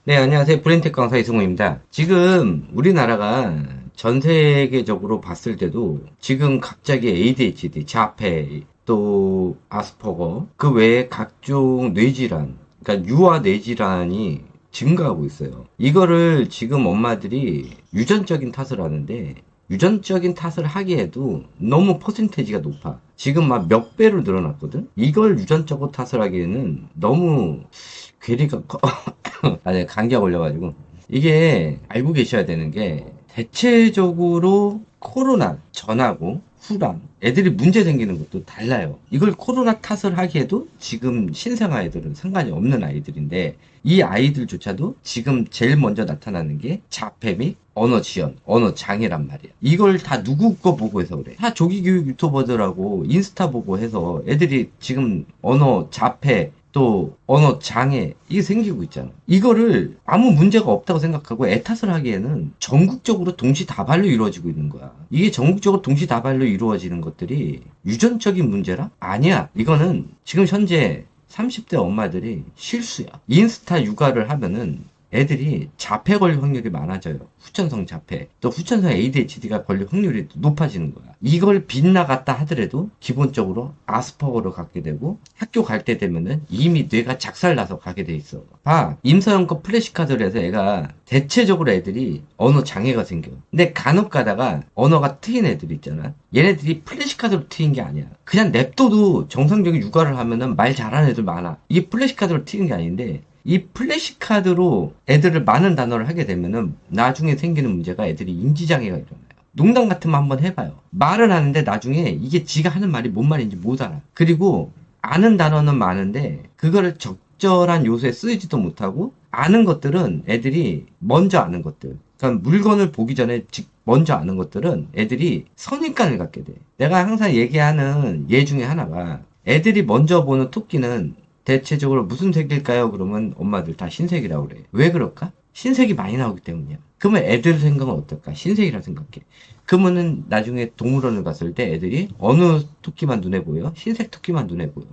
네, 안녕하세요. 브랜텍 강사 이승우입니다. 지금 우리나라가 전 세계적으로 봤을 때도 지금 갑자기 ADHD, 자폐, 또 아스퍼거, 그 외에 각종 뇌질환, 그러니까 유아 뇌질환이 증가하고 있어요. 이거를 지금 엄마들이 유전적인 탓을 하는데 유전적인 탓을 하기에도 너무 퍼센테이지가 높아. 지금 막 몇 배로 늘어났거든? 이걸 유전적으로 탓을 하기에는 너무 괴리가 커. 아니, 감기가 걸려가지고. 이게 알고 계셔야 되는 게, 대체적으로 코로나 전하고 후랑 애들이 문제 생기는 것도 달라요. 이걸 코로나 탓을 하기에도 지금 신생 아이들은 상관이 없는 아이들인데, 이 아이들조차도 지금 제일 먼저 나타나는 게 자폐 및 언어 지연, 언어 장애란 말이야. 이걸 다 누구 거 보고 해서 그래. 다 조기교육 유튜버들하고 인스타 보고 해서 애들이 지금 언어 자폐, 또 언어 장애 이게 생기고 있잖아. 이거를 아무 문제가 없다고 생각하고 애탓을 하기에는 전국적으로 동시다발로 이루어지고 있는 거야. 이게 전국적으로 동시다발로 이루어지는 것들이 유전적인 문제라? 아니야. 이거는 지금 현재 30대 엄마들이 실수야. 인스타 육아를 하면은 애들이 자폐 걸릴 확률이 많아져요. 후천성 자폐. 또 후천성 ADHD가 걸릴 확률이 높아지는 거야. 이걸 빗나갔다 하더라도 기본적으로 아스퍼거를 갖게 되고 학교 갈 때 되면은 이미 뇌가 작살나서 가게 돼 있어. 봐. 임서영급 플래시카드를 해서 애가 대체적으로 애들이 언어 장애가 생겨. 근데 간혹 가다가 언어가 트인 애들 있잖아. 얘네들이 플래시카드로 트인 게 아니야. 그냥 냅둬도 정상적인 육아를 하면은 말 잘하는 애들 많아. 이게 플래시카드로 트인 게 아닌데 이 플래시카드로 애들을 많은 단어를 하게 되면은 나중에 생기는 문제가 애들이 인지장애가 일어나요. 농담 같으면 한번 해봐요. 말을 하는데 나중에 이게 지가 하는 말이 뭔 말인지 못 알아. 그리고 아는 단어는 많은데 그거를 적절한 요소에 쓰지도 못하고 아는 것들은 애들이 먼저 아는 것들. 그러니까 물건을 보기 전에 먼저 아는 것들은 애들이 선입관을 갖게 돼. 내가 항상 얘기하는 예 중에 하나가 애들이 먼저 보는 토끼는 대체적으로 무슨 색일까요? 그러면 엄마들 다 흰색이라고 그래. 왜 그럴까? 흰색이 많이 나오기 때문이야. 그러면 애들 생각은 어떨까? 흰색이라 생각해. 그러면은 나중에 동물원을 갔을 때 애들이 어느 토끼만 눈에 보여? 흰색 토끼만 눈에 보여.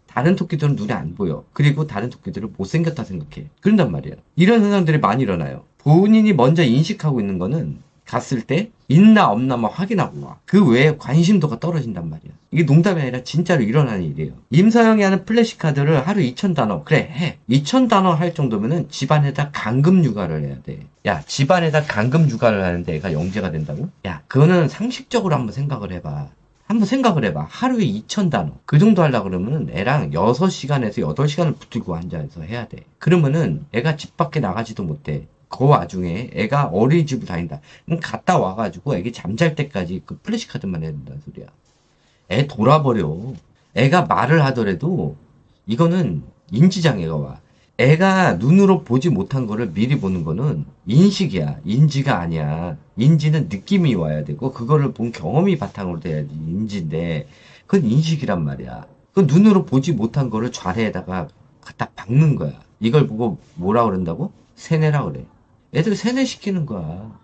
다른 토끼들은 눈에 안 보여. 그리고 다른 토끼들은 못생겼다 생각해. 그런단 말이야. 이런 현상들이 많이 일어나요. 본인이 먼저 인식하고 있는 거는 갔을 때 있나 없나만 확인하고 와. 그 외에 관심도가 떨어진단 말이야. 이게 농담이 아니라 진짜로 일어나는 일이에요. 임서영이 하는 플래시카드를 하루 2000단어 그래 해. 2000단어 할 정도면은 집안에다 감금 육아를 해야 돼. 야, 집안에다 감금 육아를 하는데 애가 영재가 된다고? 야, 그거는 상식적으로 한번 생각을 해봐. 한번 생각을 해봐. 하루에 2000단어. 그 정도 하려고 그러면은 애랑 6시간에서 8시간을 붙들고 앉아서 해야 돼. 그러면은 애가 집 밖에 나가지도 못해. 그 와중에 애가 어린이집을 다닌다. 그럼 갔다 와가지고 애기 잠잘 때까지 그 플래시카드만 해야 된다는 소리야. 애 돌아버려. 애가 말을 하더라도 이거는 인지장애가 와. 애가 눈으로 보지 못한 거를 미리 보는 거는 인식이야. 인지가 아니야. 인지는 느낌이 와야 되고 그거를 본 경험이 바탕으로 돼야지 인지인데 그건 인식이란 말이야. 그 눈으로 보지 못한 거를 좌뇌에다가 갖다 박는 거야. 이걸 보고 뭐라 그런다고? 세뇌라 그래. 애들 세뇌시키는 거야.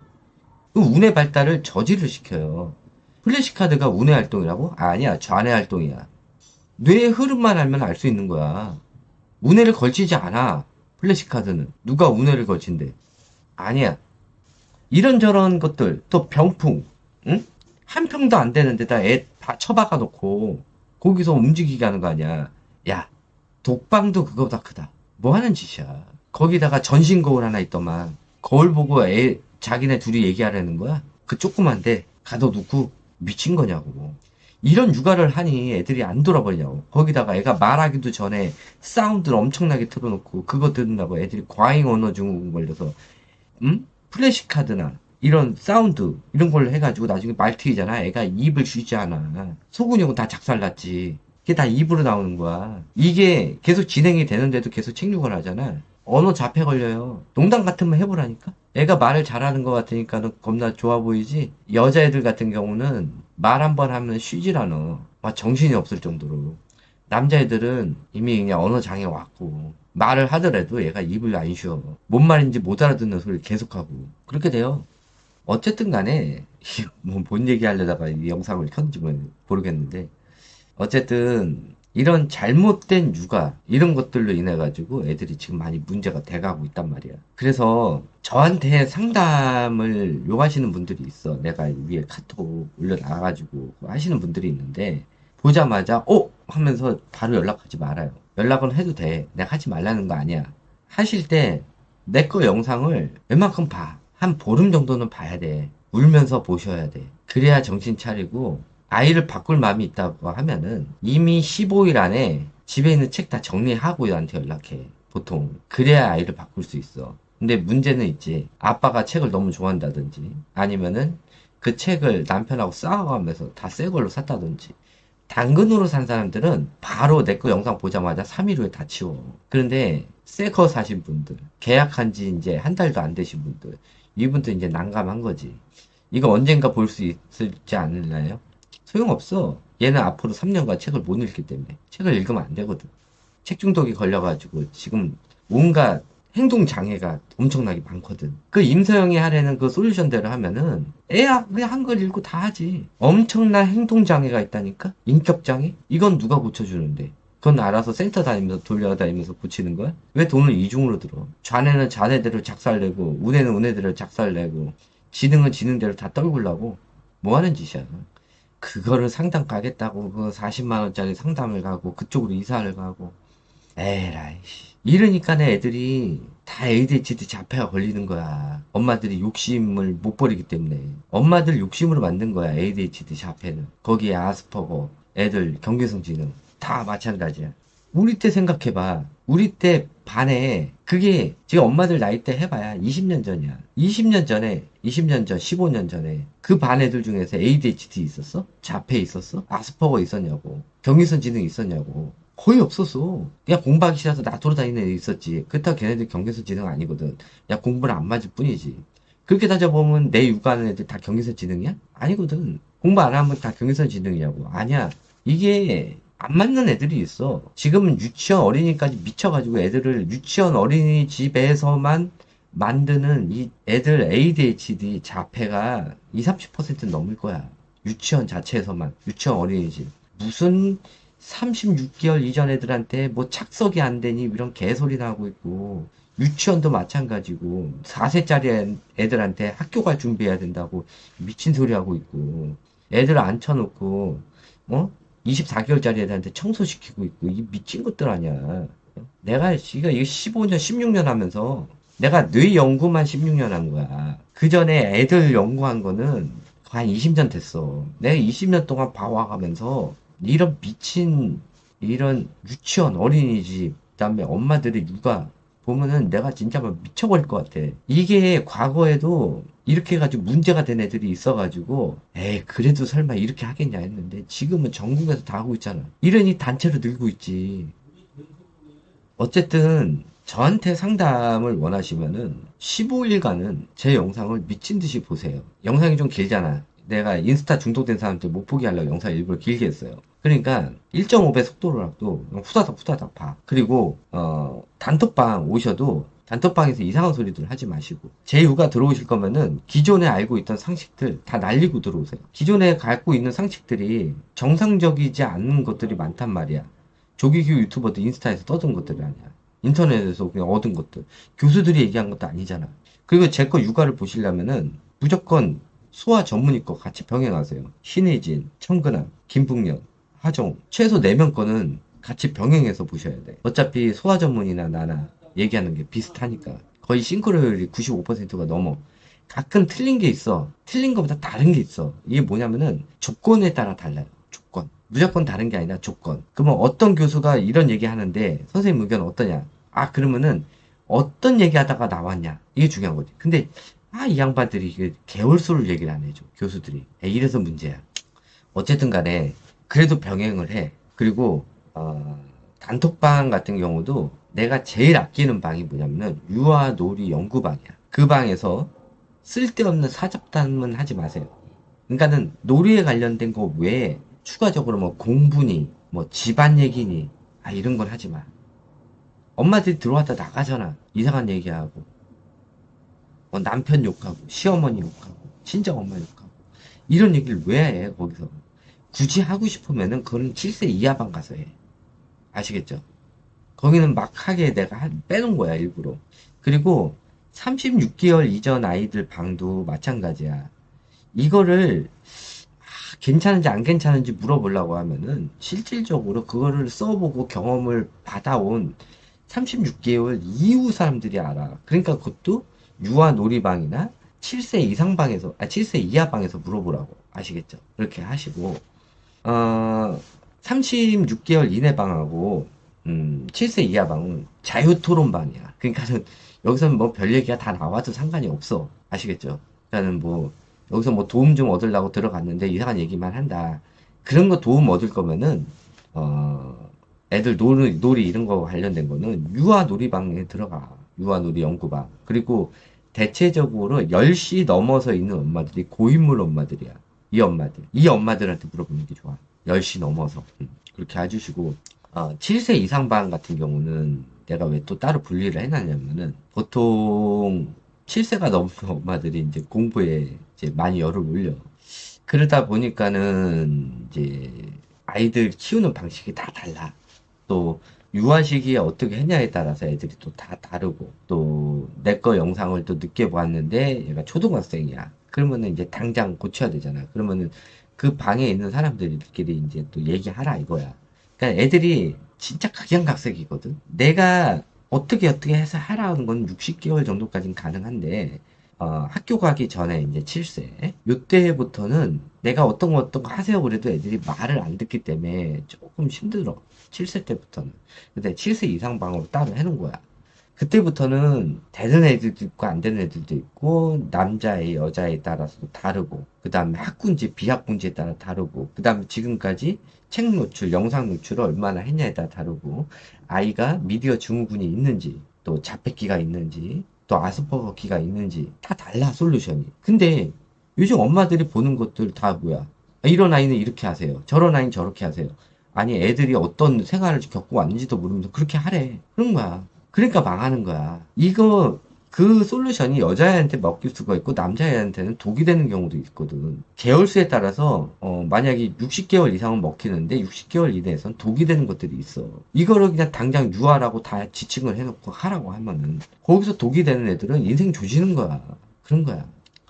그 운의 발달을 저지를 시켜요. 플래시카드가 운의 활동이라고? 아니야, 좌뇌 활동이야. 뇌의 흐름만 알면 알 수 있는 거야. 운해를 걸치지 않아. 플래시카드는. 누가 운해를 걸친대? 아니야. 이런저런 것들, 또 병풍, 응? 한 평도 안 되는데다 애 다 처박아 놓고 거기서 움직이게 하는 거 아니야. 야, 독방도 그거보다 크다. 뭐 하는 짓이야. 거기다가 전신 거울 하나 있더만. 거울 보고 자기네 둘이 얘기하려는 거야? 그 조그만데 가둬놓고 미친 거냐고. 이런 육아를 하니 애들이 안 돌아버리냐고. 거기다가 애가 말하기도 전에 사운드를 엄청나게 틀어놓고 그거 듣는다고 애들이 과잉 언어 증후군 걸려서 플래시카드나 이런 사운드 이런 걸 해가지고 나중에 말 트이잖아. 애가 입을 쉬지 않아. 소근육은 다 작살났지. 그게 다 입으로 나오는 거야. 이게 계속 진행이 되는데도 계속 책육을 하잖아. 언어 자폐 걸려요. 농담 같으면 해보라니까? 애가 말을 잘하는 것 같으니까는 겁나 좋아 보이지? 여자애들 같은 경우는 말 한 번 하면 쉬질 않아. 막 정신이 없을 정도로. 남자애들은 이미 그냥 언어 장애 왔고, 말을 하더라도 얘가 입을 안 쉬어. 뭔 말인지 못 알아듣는 소리를 계속하고. 그렇게 돼요. 어쨌든 간에, 뭐, 뭔 얘기 하려다가 이 영상을 켰는지 모르겠는데, 어쨌든 이런 잘못된 육아, 이런 것들로 인해 가지고 애들이 지금 많이 문제가 돼가고 있단 말이야. 그래서 저한테 상담을 요하시는 분들이 있어. 내가 위에 카톡 올려놔가지고 하시는 분들이 있는데, 보자마자 하면서 바로 연락하지 말아요. 연락은 해도 돼. 내가 하지 말라는 거 아니야. 하실 때 내 거 영상을 웬만큼 봐. 한 보름 정도는 봐야 돼. 울면서 보셔야 돼. 그래야 정신 차리고, 아이를 바꿀 마음이 있다고 하면은 이미 15일 안에 집에 있는 책 다 정리하고 나한테 연락해. 보통. 그래야 아이를 바꿀 수 있어. 근데 문제는 있지. 아빠가 책을 너무 좋아한다든지 아니면은 그 책을 남편하고 싸워가면서 다 새 걸로 샀다든지. 당근으로 산 사람들은 바로 내 거 영상 보자마자 3일 후에 다 치워. 그런데 새 거 사신 분들, 계약한 지 이제 한 달도 안 되신 분들, 이분들 이제 난감한 거지. 이거 언젠가 볼 수 있을지 않을까요? 소용없어. 얘는 앞으로 3년간 책을 못 읽기 때문에. 책을 읽으면 안 되거든. 책 중독이 걸려가지고 지금 온갖 행동 장애가 엄청나게 많거든. 그 임서영이 하려는 그 솔루션대로 하면은 애야 그냥 한글 읽고 다 하지. 엄청난 행동 장애가 있다니까? 인격 장애? 이건 누가 고쳐주는데? 그건 알아서 센터 다니면서 돌려다니면서 고치는 거야? 왜 돈을 이중으로 들어? 좌뇌는 좌뇌대로 작살내고 우뇌는 우뇌대로 작살내고 지능은 지능대로 다 떨구려고 뭐 하는 짓이야? 그거를 상담 가겠다고 그 40만 원짜리 상담을 가고 그쪽으로 이사를 가고 에라이 이러니까 내 애들이 다 ADHD 자폐가 걸리는 거야. 엄마들이 욕심을 못 버리기 때문에. 엄마들 욕심으로 만든 거야 ADHD 자폐는. 거기에 아스퍼거 애들 경계성 지능 다 마찬가지야. 우리 때 생각해봐. 우리 때 반에 그게 지금 엄마들 나이 때 해봐야 20년 전이야. 20년 전에 20년 전 15년 전에 그 반 애들 중에서 ADHD 있었어? 자폐 있었어? 아스퍼거 있었냐고. 경계선 지능 있었냐고. 거의 없었어. 그냥 공부하기 싫어서 나 돌아다니는 애 있었지. 그렇다고 걔네들 경계선 지능 아니거든. 야 공부를 안 맞을 뿐이지. 그렇게 따져보면 내 육아하는 애들 다 경계선 지능이야? 아니거든. 공부 안 하면 다 경계선 지능이냐고. 아니야. 이게 안 맞는 애들이 있어. 지금은 유치원 어린이까지 미쳐가지고 애들을 유치원 어린이집에서만 만드는 이 애들 ADHD 자폐가 20, 30% 넘을 거야. 유치원 자체에서만. 유치원 어린이집. 무슨 36개월 이전 애들한테 뭐 착석이 안 되니 이런 개소리나 하고 있고 유치원도 마찬가지고 4세짜리 애들한테 학교 갈 준비해야 된다고 미친 소리 하고 있고 애들 앉혀놓고 24개월짜리 애들한테 청소시키고 있고 이 미친 것들 아니야. 내가 이거 15년 16년 하면서 내가 뇌 연구만 16년 한 거야. 그 전에 애들 연구한 거는 한 20년 됐어. 내가 20년 동안 봐와가면서 이런 미친 이런 유치원 어린이집 그다음에 엄마들의 육아 보면은 내가 진짜 막 미쳐버릴 것 같아. 이게 과거에도 이렇게 해가지고 문제가 된 애들이 있어가지고 에이 그래도 설마 이렇게 하겠냐 했는데 지금은 전국에서 다 하고 있잖아. 이러니 단체로 늘고 있지. 어쨌든 저한테 상담을 원하시면은 15일간은 제 영상을 미친 듯이 보세요. 영상이 좀 길잖아. 내가 인스타 중독된 사람들 못 보게 하려고 영상 일부러 길게 했어요. 그러니까 1.5배 속도로라도 후다닥 후다닥 봐. 그리고 단톡방 오셔도 단톡방에서 이상한 소리들 하지 마시고 제 육아 들어오실 거면은 기존에 알고 있던 상식들 다 날리고 들어오세요. 기존에 갖고 있는 상식들이 정상적이지 않는 것들이 많단 말이야. 조기교 유튜버들 인스타에서 떠든 것들이 아니야. 인터넷에서 그냥 얻은 것들. 교수들이 얘기한 것도 아니잖아. 그리고 제 거 육아를 보시려면은 무조건 소아 전문의 거 같이 병행하세요. 신혜진, 청근함, 김풍년, 하정 최소 4명 거는 같이 병행해서 보셔야 돼. 어차피 소아 전문이나 나나 얘기하는 게 비슷하니까. 거의 싱크로율이 95%가 넘어. 가끔 틀린 게 있어. 틀린 것보다 다른 게 있어. 이게 뭐냐면은 조건에 따라 달라요. 조건. 무조건 다른 게 아니라 조건. 그러면 어떤 교수가 이런 얘기 하는데 선생님 의견 어떠냐? 그러면은 어떤 얘기 하다가 나왔냐? 이게 중요한 거지. 근데 이 양반들이 이게 개월수를 얘기를 안 해줘. 교수들이. 이래서 문제야. 어쨌든 간에 그래도 병행을 해. 그리고 단톡방 같은 경우도 내가 제일 아끼는 방이 뭐냐면은 유아놀이 연구방이야. 그 방에서 쓸데없는 사접담은 하지 마세요. 그러니까는 놀이에 관련된 거 외에 추가적으로 뭐 공부니 뭐 집안 얘기니 이런 건 하지 마. 엄마들이 들어왔다 나가잖아. 이상한 얘기하고 남편 욕하고 시어머니 욕하고 친정엄마 욕하고 이런 얘기를 왜 해 거기서. 굳이 하고 싶으면은 그건 7세 이하방 가서 해. 아시겠죠? 거기는 막하게 내가 빼놓은 거야, 일부러. 그리고 36개월 이전 아이들 방도 마찬가지야. 이거를 괜찮은지 안 괜찮은지 물어보려고 하면은 실질적으로 그거를 써보고 경험을 받아온 36개월 이후 사람들이 알아. 그러니까 그것도 유아 놀이방이나 7세 이상 방에서, 7세 이하 방에서 물어보라고. 아시겠죠? 그렇게 하시고, 어, 36개월 이내 방하고, 7세 이하 방은 자유토론방이야. 그러니까는 여기서는 뭐 별 얘기가 다 나와도 상관이 없어. 아시겠죠? 그러니까는 뭐, 여기서 뭐 도움 좀 얻으려고 들어갔는데 이상한 얘기만 한다. 그런 거 도움 얻을 거면은, 애들 놀이 이런 거 관련된 거는 유아 놀이방에 들어가. 유아 놀이 연구방. 그리고 대체적으로 10시 넘어서 있는 엄마들이 고인물 엄마들이야. 이 엄마들. 이 엄마들한테 물어보는 게 좋아. 10시 넘어서. 그렇게 해주시고, 7세 이상 반 같은 경우는 내가 왜 또 따로 분리를 해놨냐면은, 보통 7세가 넘은 엄마들이 이제 공부에 이제 많이 열을 올려. 그러다 보니까는 이제 아이들 키우는 방식이 다 달라. 또 유아 시기에 어떻게 했냐에 따라서 애들이 또 다 다르고, 또 내 거 영상을 또 늦게 봤는데 얘가 초등학생이야. 그러면은 이제 당장 고쳐야 되잖아. 그러면은 그 방에 있는 사람들끼리 이제 또 얘기하라 이거야. 그러니까 애들이 진짜 각양각색이거든. 내가 어떻게 해서 하라는 건 60개월 정도까지는 가능한데, 학교 가기 전에 이제 7세. 요때부터는 내가 어떤 거 하세요 그래도 애들이 말을 안 듣기 때문에 조금 힘들어. 7세 때부터는. 근데 7세 이상 방으로 따로 해놓은 거야. 그때부터는 되는 애들도 있고 안 되는 애들도 있고 남자애 여자에 따라서도 다르고 그 다음에 학군지 비학군지에 따라 다르고 그 다음에 지금까지 책 노출 영상 노출을 얼마나 했냐에 따라 다르고 아이가 미디어 증후군이 있는지 또 자폐기가 있는지 또 아스퍼거기가 있는지 다 달라 솔루션이. 근데 요즘 엄마들이 보는 것들 다 뭐야, 이런 아이는 이렇게 하세요 저런 아이는 저렇게 하세요. 아니 애들이 어떤 생활을 겪고 왔는지도 모르면서 그렇게 하래. 그런 거야. 그러니까 망하는 거야. 이거 그 솔루션이 여자애한테 먹힐 수가 있고 남자애한테는 독이 되는 경우도 있거든. 계열수에 따라서 만약에 60개월 이상은 먹히는데 60개월 이내에선 독이 되는 것들이 있어. 이거를 그냥 당장 유아라고 다 지칭을 해놓고 하라고 하면은 거기서 독이 되는 애들은 인생 조지는 거야. 그런 거야.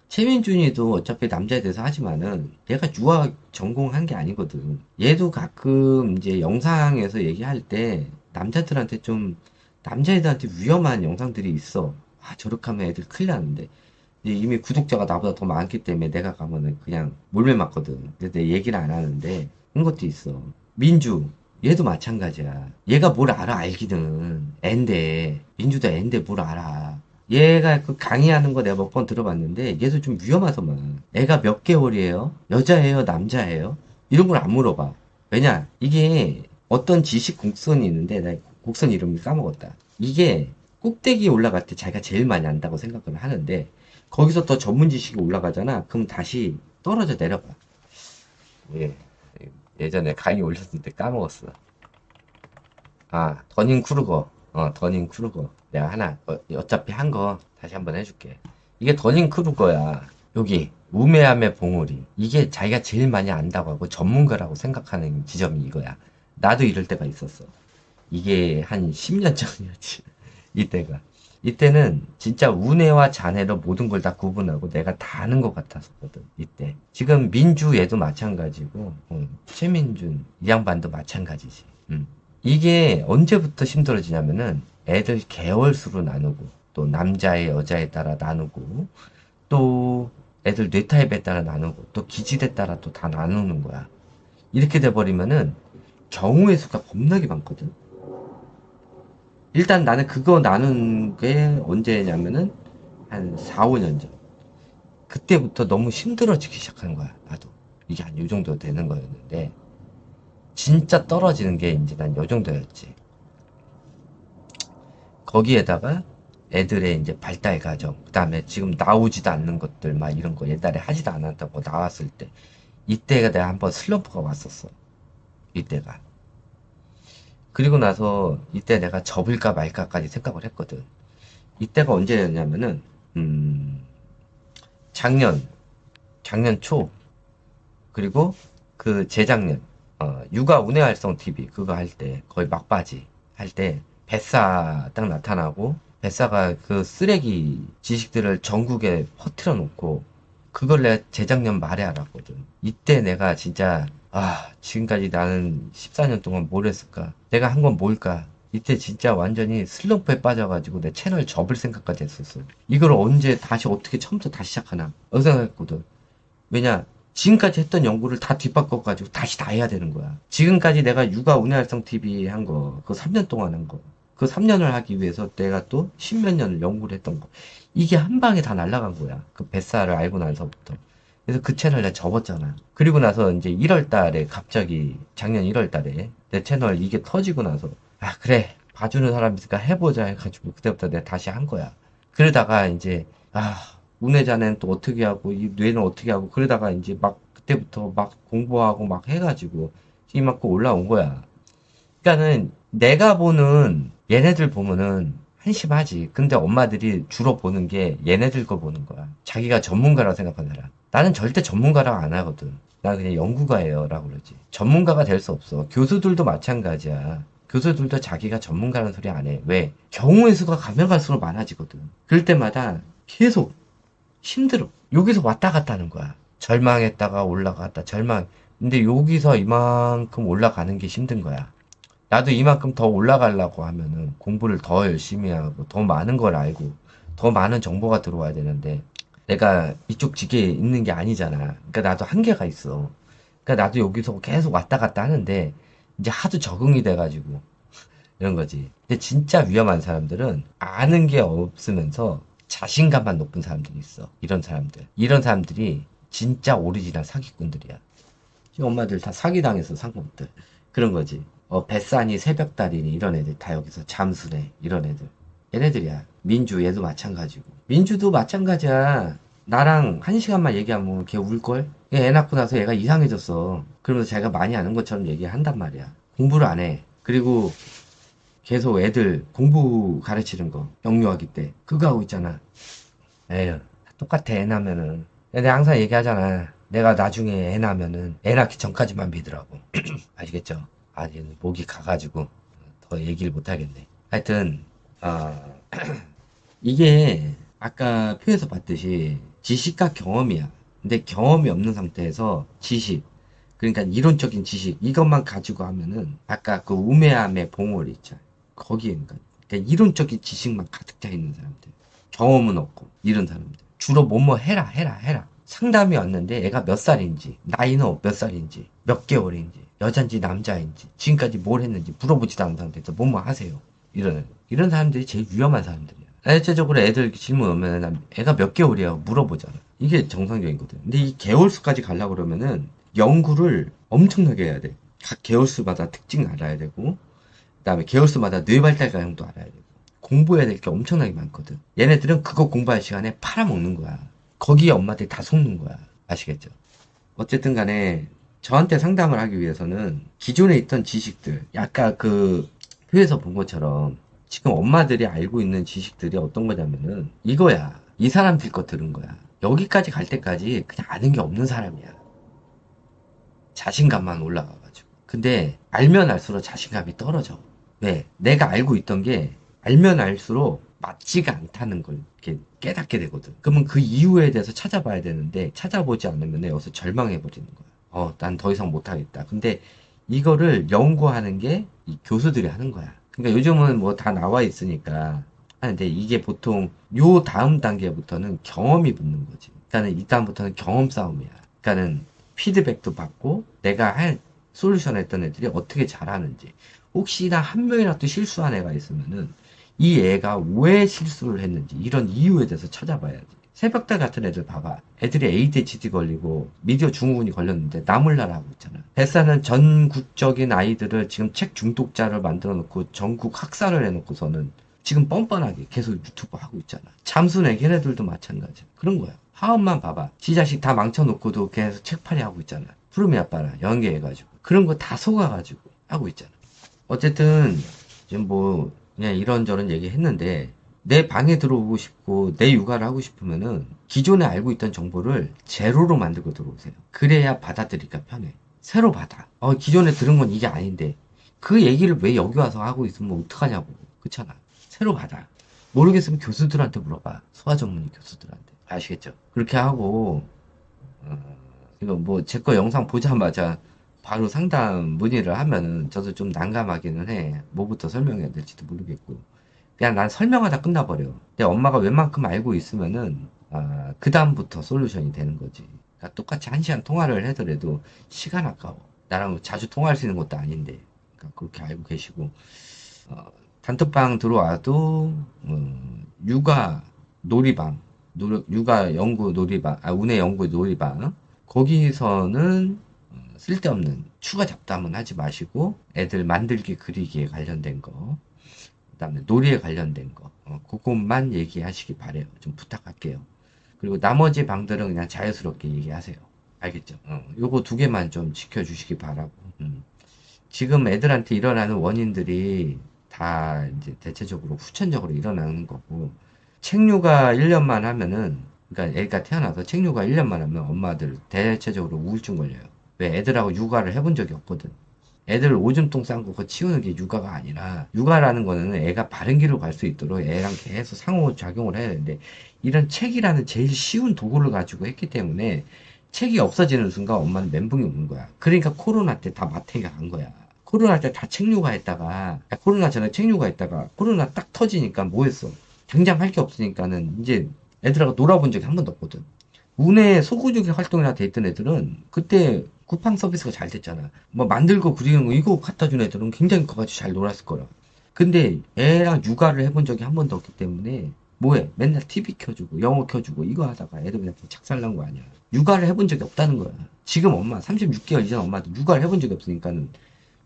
최민준이도 어차피 남자에 대해서 하지만은 얘가 유아 전공한 게 아니거든. 얘도 가끔 이제 영상에서 얘기할 때 남자들한테 좀 남자애들한테 위험한 영상들이 있어. 저렇게 하면 애들 큰일 나는데. 이미 구독자가 나보다 더 많기 때문에 내가 가면은 그냥 몰래 맞거든. 근데 내 얘기를 안 하는데 그런 것도 있어. 민주, 얘도 마찬가지야. 얘가 뭘 알아, 알기는. 앤데. 민주도 앤데 뭘 알아. 얘가 그 강의하는 거 내가 몇 번 들어봤는데 얘도 좀 위험하더만. 애가 몇 개월이에요? 여자예요? 남자예요? 이런 걸 안 물어봐. 왜냐? 이게 어떤 지식 곡선이 있는데 나 곡선 이름을 까먹었다. 이게 꼭대기에 올라갈 때 자기가 제일 많이 안다고 생각을 하는데 거기서 더 전문 지식이 올라가잖아. 그럼 다시 떨어져 내려가. 예. 예전에 강의 올렸을 때 까먹었어. 더닝 크루거. 더닝 크루거. 내가 하나, 어차피 한 거 다시 한번 해줄게. 이게 더닝 크루거야. 여기, 우매함의 봉우리. 이게 자기가 제일 많이 안다고 하고 전문가라고 생각하는 지점이 이거야. 나도 이럴 때가 있었어. 이게 한 10년 전이었지. 이때가. 이때는 진짜 우뇌와 자뇌로 모든 걸 다 구분하고 내가 다 아는 것 같았었거든. 이때. 지금 민주 얘도 마찬가지고, 최민준 이 양반도 마찬가지지. 이게 언제부터 힘들어지냐면은 애들 계월수로 나누고 또 남자의 여자에 따라 나누고 또 애들 뇌타입에 따라 나누고 또 기질에 따라 또 다 나누는 거야. 이렇게 돼버리면은 경우의 수가 겁나게 많거든. 일단 나는 그거 나눈 게 언제냐면은 한 4, 5년 전. 그때부터 너무 힘들어지기 시작하는 거야, 나도. 이게 한 요 정도 되는 거였는데 진짜 떨어지는 게 이제 난 요 정도였지. 거기에다가 애들의 이제 발달 과정, 그 다음에 지금 나오지도 않는 것들, 막 이런 거 옛날에 하지도 않았다고 나왔을 때, 이때가 내가 한번 슬럼프가 왔었어. 이때가. 그리고 나서 이때 내가 접을까 말까까지 생각을 했거든. 이때가 언제였냐면은, 작년 초, 그리고 그 재작년, 육아 운해 활성 TV 그거 할 때 거의 막바지 할 때 뱃사 딱 나타나고 뱃사가 그 쓰레기 지식들을 전국에 퍼뜨려 놓고 그걸 내가 재작년 말에 알았거든. 이때 내가 진짜 지금까지 나는 14년 동안 뭘 했을까? 내가 한 건 뭘까? 이때 진짜 완전히 슬럼프에 빠져가지고 내 채널 접을 생각까지 했었어. 이걸 언제 다시 어떻게 처음부터 다시 시작하나? 그 생각했거든. 왜냐? 지금까지 했던 연구를 다 뒷바꿔가지고 다시 다 해야 되는 거야. 지금까지 내가 육아 운해활성 TV 한 거, 그 3년 동안 한 거, 그 3년을 하기 위해서 내가 또 십몇 년을 연구를 했던 거. 이게 한 방에 다 날아간 거야. 그 뱃살을 알고 나서부터. 그래서 그 채널 내가 접었잖아. 그리고 나서 이제 1월 달에 갑자기, 작년 1월 달에 내 채널 이게 터지고 나서, 그래. 봐주는 사람 있으니까 해보자 해가지고 그때부터 내가 다시 한 거야. 그러다가 이제, 운해자는 또 어떻게 하고 이 뇌는 어떻게 하고 그러다가 이제 막 그때부터 막 공부하고 막 해가지고 이만큼 올라온 거야. 그러니까는 내가 보는 얘네들 보면은 한심하지. 근데 엄마들이 주로 보는 게 얘네들 거 보는 거야. 자기가 전문가라고 생각하는 사람. 나는 절대 전문가라고 안 하거든. 나 그냥 연구가예요 라고 그러지. 전문가가 될 수 없어. 교수들도 마찬가지야. 교수들도 자기가 전문가라는 소리 안 해. 왜? 경우의 수가 가면 갈수록 많아지거든. 그럴 때마다 계속 힘들어. 여기서 왔다 갔다 하는 거야. 절망했다가 올라갔다, 근데 여기서 이만큼 올라가는 게 힘든 거야. 나도 이만큼 더 올라가려고 하면은 공부를 더 열심히 하고, 더 많은 걸 알고, 더 많은 정보가 들어와야 되는데, 내가 이쪽 직에 있는 게 아니잖아. 그러니까 나도 한계가 있어. 그러니까 나도 여기서 계속 왔다 갔다 하는데, 이제 하도 적응이 돼가지고, 이런 거지. 근데 진짜 위험한 사람들은 아는 게 없으면서 자신감만 높은 사람들이 있어. 이런 사람들. 이런 사람들이 진짜 오리지널 사기꾼들이야. 지금 엄마들 다 사기당해서 산 것들. 그런 거지. 뱃사니 새벽달이니 이런 애들 다 여기서 잠수네. 이런 애들. 얘네들이야. 민주 얘도 마찬가지고. 민주도 마찬가지야. 나랑 한 시간만 얘기하면 걔 울걸? 얘 낳고 나서 얘가 이상해졌어. 그러면서 자기가 많이 아는 것처럼 얘기한단 말이야. 공부를 안 해. 그리고 계속 애들 공부 가르치는 거 영유아기 때 그거 하고 있잖아. 에휴 똑같아. 애 낳으면은 내가 항상 얘기하잖아. 내가 나중에 애 낳으면은 애 낳기 전까지만 믿으라고. 아시겠죠? 아니 목이 가가지고 더 얘기를 못 하겠네. 하여튼 이게 아까 표에서 봤듯이 지식과 경험이야. 근데 경험이 없는 상태에서 지식, 그러니까 이론적인 지식 이것만 가지고 하면은 아까 그 우매함의 봉우리 있죠. 거기인가. 그러니까 이론적인 지식만 가득 차 있는 사람들. 경험은 없고 이런 사람들. 주로 뭐뭐 해라. 상담이 왔는데 애가 몇 살인지, 나이는 몇 살인지, 몇 개월인지, 여잔지 남자인지, 지금까지 뭘 했는지 물어보지도 않은 상태에서 뭐뭐 하세요. 이런 사람들이 제일 위험한 사람들이야. 대체적으로 애들 이렇게 질문 오면 애가 몇 개월이야 물어보잖아. 이게 정상적인 거든. 근데 이 개월수까지 가려고 그러면은 연구를 엄청나게 해야 돼. 각 개월수마다 특징 알아야 되고, 그 다음에 개월수마다 뇌발달 과정도 알아야 되고, 공부해야 될 게 엄청나게 많거든. 얘네들은 그거 공부할 시간에 팔아먹는 거야. 거기에 엄마들이 다 속는 거야. 아시겠죠? 어쨌든 간에 저한테 상담을 하기 위해서는 기존에 있던 지식들, 약간 그 표에서 본 것처럼 지금 엄마들이 알고 있는 지식들이 어떤 거냐면은 이거야. 이 사람들 거 들은 거야. 여기까지 갈 때까지 그냥 아는 게 없는 사람이야. 자신감만 올라가가지고. 근데 알면 알수록 자신감이 떨어져. 왜? 내가 알고 있던 게 알면 알수록 맞지가 않다는 걸 이렇게 깨닫게 되거든. 그러면 그 이유에 대해서 찾아봐야 되는데 찾아보지 않으면 여기서 절망해버리는 거야. 난 더 이상 못하겠다. 근데 이거를 연구하는 게 이 교수들이 하는 거야. 그러니까 요즘은 뭐 다 나와 있으니까 하는데 이게 보통 요 다음 단계부터는 경험이 붙는 거지. 그러니까는 이 다음부터는 경험 싸움이야. 그러니까는 피드백도 받고 내가 할 솔루션 했던 애들이 어떻게 잘하는지 혹시나 한 명이라도 실수한 애가 있으면은 이 애가 왜 실수를 했는지 이런 이유에 대해서 찾아봐야지. 새벽달 같은 애들 봐봐. 애들이 ADHD 걸리고 미디어 증후군이 걸렸는데 나몰라라 하고 있잖아. 뱃사는 전국적인 아이들을 지금 책 중독자를 만들어 놓고 전국 학살을 해놓고서는 지금 뻔뻔하게 계속 유튜브 하고 있잖아. 잠수내 걔네들도 마찬가지야. 그런 거야. 하음만 봐봐. 지 자식 다 망쳐놓고도 계속 책팔이 하고 있잖아. 푸르미 아빠랑 연계해가지고. 그런 거 다 속아가지고 하고 있잖아. 어쨌든 지금 뭐 그냥 이런저런 얘기했는데 내 방에 들어오고 싶고 내 육아를 하고 싶으면은 기존에 알고 있던 정보를 제로로 만들고 들어오세요. 그래야 받아들이기가 편해. 새로 받아. 기존에 들은 건 이게 아닌데 그 얘기를 왜 여기 와서 하고 있으면 어떡하냐고. 그렇잖아. 새로 받아. 모르겠으면 교수들한테 물어봐. 소아 전문의 교수들한테. 아시겠죠? 그렇게 하고 이거 뭐 제 거 영상 보자마자 바로 상담 문의를 하면은 저도 좀 난감하기는 해. 뭐부터 설명해야 될지도 모르겠고. 그냥 난 설명하다 끝나버려. 내 엄마가 웬만큼 알고 있으면은 그 다음부터 솔루션이 되는 거지. 그러니까 똑같이 1시간 통화를 하더라도 시간 아까워. 나랑 자주 통화할 수 있는 것도 아닌데. 그러니까 그렇게 알고 계시고 어, 단톡방 들어와도 육아 놀이방, 육아 연구 놀이방, 운해 연구 놀이방 거기서는 쓸데없는 추가 잡담은 하지 마시고 애들 만들기 그리기에 관련된 거, 그다음에 놀이에 관련된 거, 그것만 얘기하시기 바래요. 좀 부탁할게요. 그리고 나머지 방들은 그냥 자연스럽게 얘기하세요. 알겠죠? 요거 두 개만 좀 지켜주시기 바라고. 지금 애들한테 일어나는 원인들이 다 이제 대체적으로 후천적으로 일어나는 거고, 책육아 1년만 하면은, 그러니까 애가 태어나서 책육아 1년만 하면 엄마들 대체적으로 우울증 걸려요. 왜? 애들하고 육아를 해본 적이 없거든. 애들 오줌통 싼 거 치우는 게 육아가 아니라, 육아라는 거는 애가 바른 길로 갈 수 있도록 애랑 계속 상호작용을 해야 되는데, 이런 책이라는 제일 쉬운 도구를 가지고 했기 때문에, 책이 없어지는 순간 엄마는 멘붕이 오는 거야. 그러니까 코로나 때 다 마트에 간 거야. 코로나 때 다 책육아 했다가, 코로나 전에 책육아 했다가, 코로나 딱 터지니까 뭐 했어? 당장 할 게 없으니까는 이제 애들하고 놀아본 적이 한 번도 없거든. 운에 소구주기 활동이나 돼 있던 애들은 그때 쿠팡 서비스가 잘 됐잖아. 뭐 만들고 그리는 거 이거 갖다 준 애들은 굉장히 커가지고 잘 놀았을 거라. 근데 애랑 육아를 해본 적이 한 번도 없기 때문에 뭐해? 맨날 TV 켜주고 영어 켜주고 이거 하다가 애들 그냥 착살난 거 아니야. 육아를 해본 적이 없다는 거야. 지금 엄마 36개월 이전 엄마도 육아를 해본 적이 없으니까는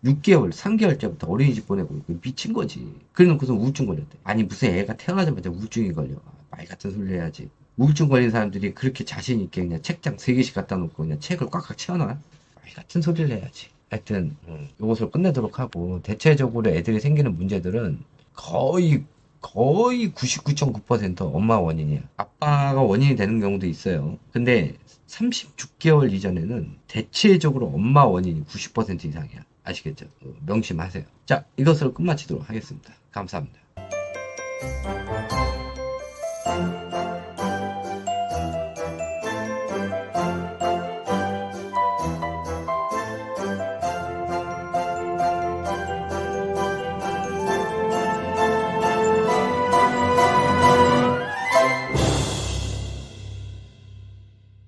6개월, 3개월 때부터 어린이집 보내고 미친 거지. 그래 놓고서 우울증 걸렸대. 아니 무슨 애가 태어나자마자 우울증이 걸려. 말 같은 소리 해야지. 우울증 걸린 사람들이 그렇게 자신 있게 그냥 책장 3개씩 갖다 놓고 그냥 책을 꽉꽉 채워놔? 말 같은 소리를 해야지. 하여튼 요것을 끝내도록 하고 대체적으로 애들이 생기는 문제들은 거의 99.9% 엄마 원인이야. 아빠가 원인이 되는 경우도 있어요. 근데 36개월 이전에는 대체적으로 엄마 원인이 90% 이상이야. 아시겠죠? 명심하세요. 자, 이것으로 끝마치도록 하겠습니다. 감사합니다.